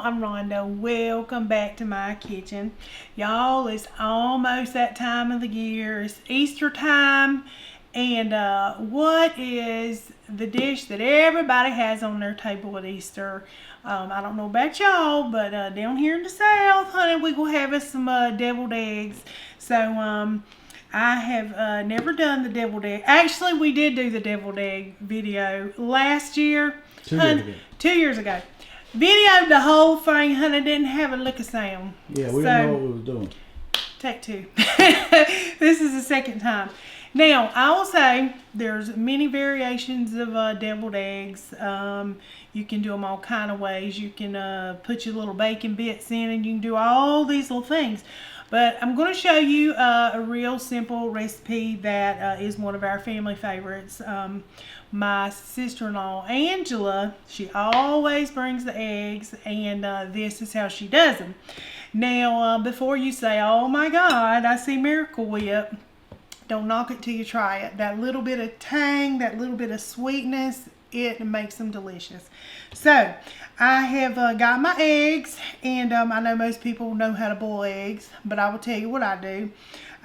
I'm Rhonda. Welcome back to my kitchen. Y'all, it's almost that time of the year. It's Easter time. And what is the dish that everybody has on their table at Easter? I don't know about y'all, but down here in the South, honey, we gonna have us some deviled eggs. So I have never done the deviled egg. Actually, we did do the deviled egg video last year. 2 years ago. 2 years ago. Videoed the whole thing, honey, didn't have a lick of sound. Yeah, we didn't know what we was doing. Take two. This is the second time. Now, I will say there's many variations of deviled eggs. You can do them all kind of ways. You can put your little bacon bits in, and you can do all these little things. But I'm going to show you a real simple recipe that is one of our family favorites. My sister-in-law, Angela, she always brings the eggs, and this is how she does them. Now, before you say, oh my God, I see Miracle Whip, don't knock it till you try it. That little bit of tang, that little bit of sweetness, it makes them delicious. So, I have got my eggs, and I know most people know how to boil eggs, but I will tell you what I do.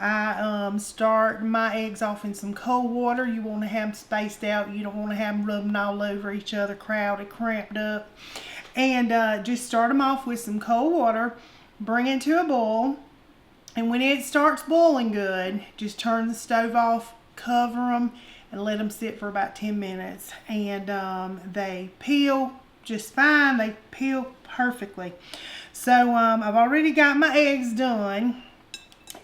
I start my eggs off in some cold water. You want to have them spaced out. You don't want to have them rubbing all over each other, crowded, cramped up. And just start them off with some cold water. Bring it to a boil. And when it starts boiling good, just turn the stove off, cover them, and let them sit for about 10 minutes. And they peel just fine. They peel perfectly. So I've already got my eggs done.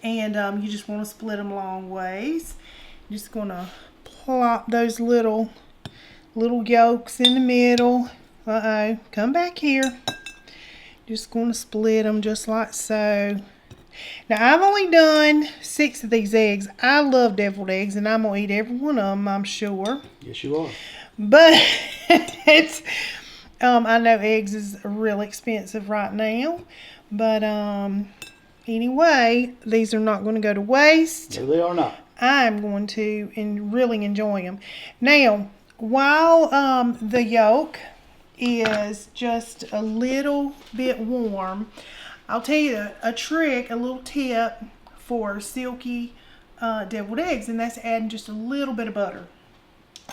And you just want to split them long ways. Just going to plop those little yolks in the middle. Come back here. Just going to split them just like so. Now, I've only done 6 of these eggs. I love deviled eggs, and I'm going to eat every one of them, I'm sure. Yes, you are. But it's, I know eggs is real expensive right now. But anyway, these are not going to go to waste. No, they are not. I'm going to really enjoy them. Now, while the yolk is just a little bit warm, I'll tell you a trick, a little tip for silky deviled eggs, and that's adding just a little bit of butter.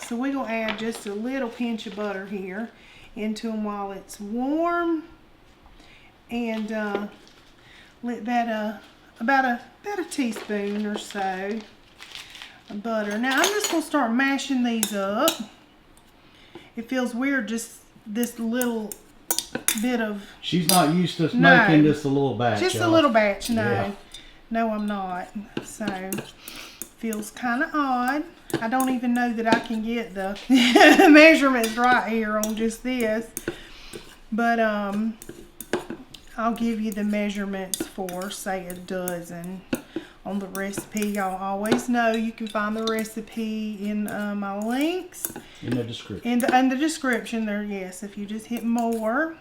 So we're going to add just a little pinch of butter here into them while it's warm, and let that about a teaspoon or so of butter. Now I'm just going to start mashing these up. It feels weird, just this little bit of... She's not used to making just a little batch. Just a little batch, no. Yeah. No, I'm not. So, feels kind of odd. I don't even know that I can get the measurements right here on just this. But, I'll give you the measurements for, say, a dozen on the recipe. Y'all always know you can find the recipe in my links. In the description. In the description there, yes. If you just hit more,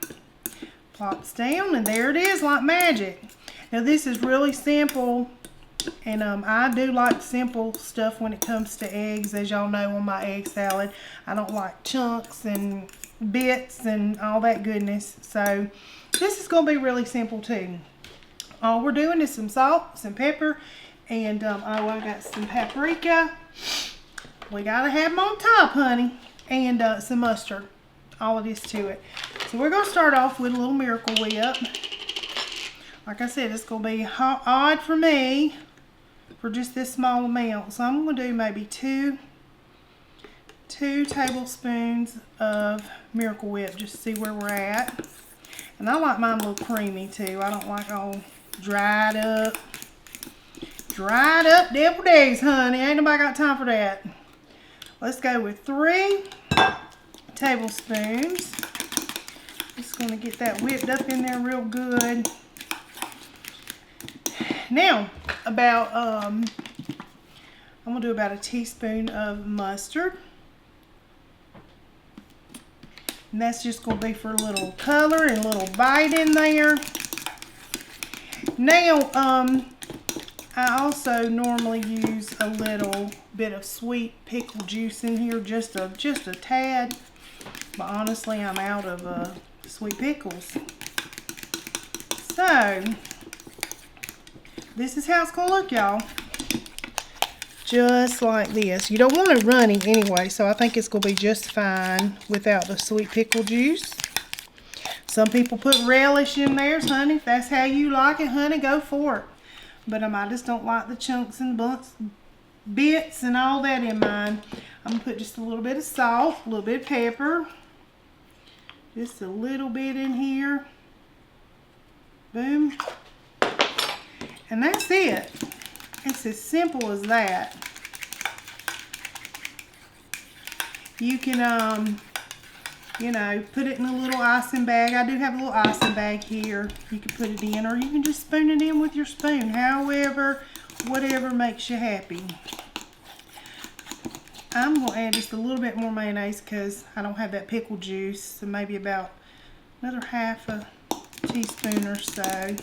plops down, and there it is like magic. Now, this is really simple, and I do like simple stuff when it comes to eggs. As y'all know, on my egg salad, I don't like chunks and bits and all that goodness. So, this is going to be really simple too. All we're doing is some salt, some pepper, and I got some paprika. We got to have them on top, honey, and some mustard. All of this to it. So we're going to start off with a little Miracle Whip. Like I said, it's going to be odd for me for just this small amount. So I'm going to do maybe two tablespoons of Miracle Whip just to see where we're at. And I like mine a little creamy too. I don't like all dried up deviled eggs, honey. Ain't nobody got time for that. Let's go with 3 tablespoons. Just going to get that whipped up in there real good. Now, about I'm going to do about a teaspoon of mustard. And that's just going to be for a little color and a little bite in there. Now, I also normally use a little bit of sweet pickle juice in here, just a tad. But honestly, I'm out of sweet pickles. So, this is how it's going to look, y'all. Just like this. You don't want it runny anyway, so I think it's going to be just fine without the sweet pickle juice. Some people put relish in theirs, honey. If that's how you like it, honey, go for it. But I just don't like the chunks and bits and all that in mine. I'm going to put just a little bit of salt, a little bit of pepper. Just a little bit in here. Boom. And that's it. It's as simple as that. You can, you know, put it in a little icing bag. I do have a little icing bag here. You can put it in, or you can just spoon it in with your spoon. However, whatever makes you happy. I'm going to add just a little bit more mayonnaise because I don't have that pickle juice. So maybe about another half a teaspoon or so.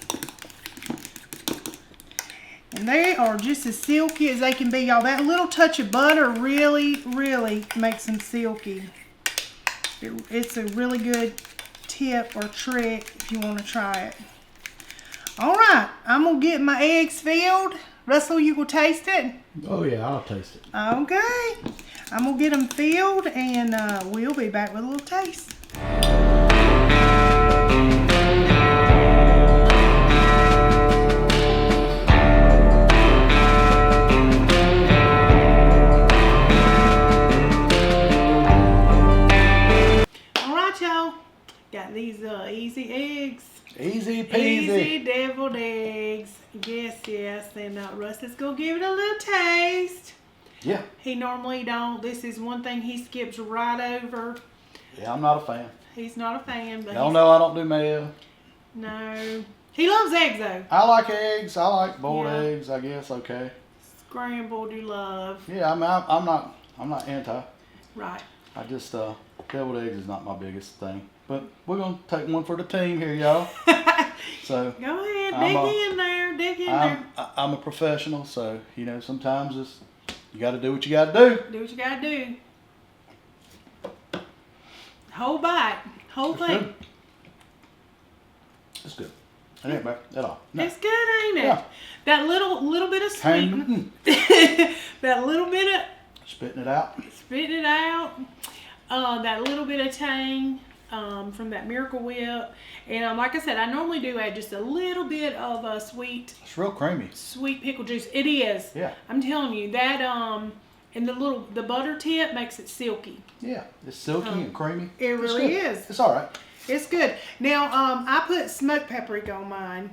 And they are just as silky as they can be, y'all. That little touch of butter really, really makes them silky. It's a really good tip or trick if you want to try it. All right, I'm going to get my eggs filled. Russell, you will taste it? Oh yeah, I'll taste it. Okay. I'm going to get them filled and we'll be back with a little taste. Got these easy eggs. Easy peasy. Easy deviled eggs. Yes, yes. And Russ is going to give it a little taste. Yeah. He normally don't. This is one thing he skips right over. Yeah, I'm not a fan. He's not a fan. But Y'all know I don't do mayo. No. He loves eggs, though. I like eggs. I like boiled eggs, I guess. Okay. Scrambled you love. Yeah, I'm not anti. Right. I just, deviled eggs is not my biggest thing. But we're going to take one for the team here, y'all. So go ahead, dig in there. I'm a professional, so, you know, sometimes you got to do what you got to do. Do what you got to do. Whole bite. Whole thing. Good. It's good. It ain't bad at all. No. It's good, ain't it? Yeah. That little bit of sweetness. That little bit of... Spitting it out. Spitting it out. That little bit of tang. From that Miracle Whip, and like I said, I normally do add just a little bit of sweet. It's real creamy. Sweet pickle juice. It is. Yeah. I'm telling you that. And the butter tip makes it silky. Yeah, it's silky and creamy. It really is. It's all right. It's good. Now I put smoked paprika on mine.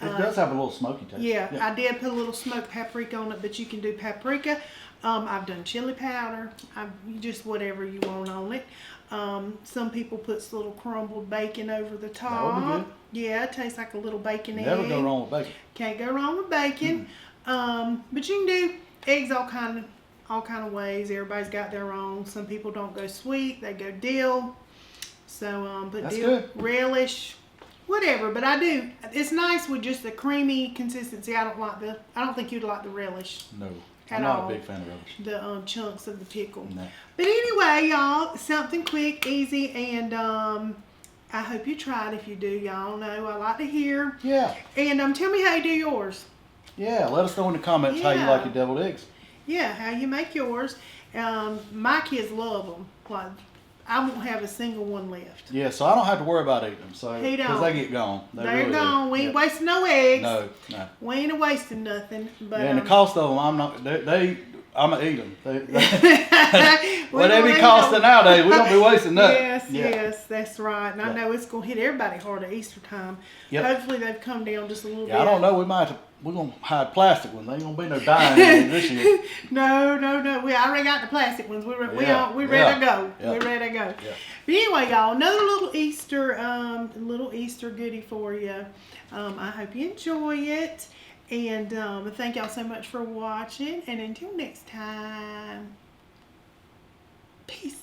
It does have a little smoky taste. Yeah, I did put a little smoked paprika on it, but you can do paprika. I've done chili powder. Just whatever you want on it. Some people put a little crumbled bacon over the top. That would be good. Yeah, it tastes like a little bacon egg. Never go wrong with bacon. Can't go wrong with bacon. But you can do eggs all kind of ways. Everybody's got their own. Some people don't go sweet; they go dill. So, but That's dill, good. relish, whatever. But I do. It's nice with just the creamy consistency. I don't think you'd like the relish. No. At I'm not all. a big fan of relish. The chunks of the pickle. No. But anyway, y'all, something quick, easy, and I hope you try it. If you do, y'all know I like to hear. Yeah. And tell me how you do yours. Yeah, let us know in the comments how you like your deviled eggs. Yeah, how you make yours. My kids love them. Like, I won't have a single one left. Yeah, so I don't have to worry about eating them. So He don't. because they get gone. They're really gone. do. We ain't Yeah. wasting no eggs. No. We ain't wasting nothing. But Yeah, and the cost of them, I'm gonna eat them. We What they gonna be eat costing 'em. nowadays, we don't be wasting nothing. Yes, that's right. And I Yeah. know it's gonna hit everybody hard at Easter time. Yep. Hopefully they've come down just a little bit. Yeah, I don't know. We're gonna hide plastic ones. There ain't gonna be no dying this year. No. We already got the plastic ones. We're ready to go. We're ready to go. Yeah. But anyway, y'all, another little Easter goodie for you. I hope you enjoy it. And thank y'all so much for watching. And until next time, peace.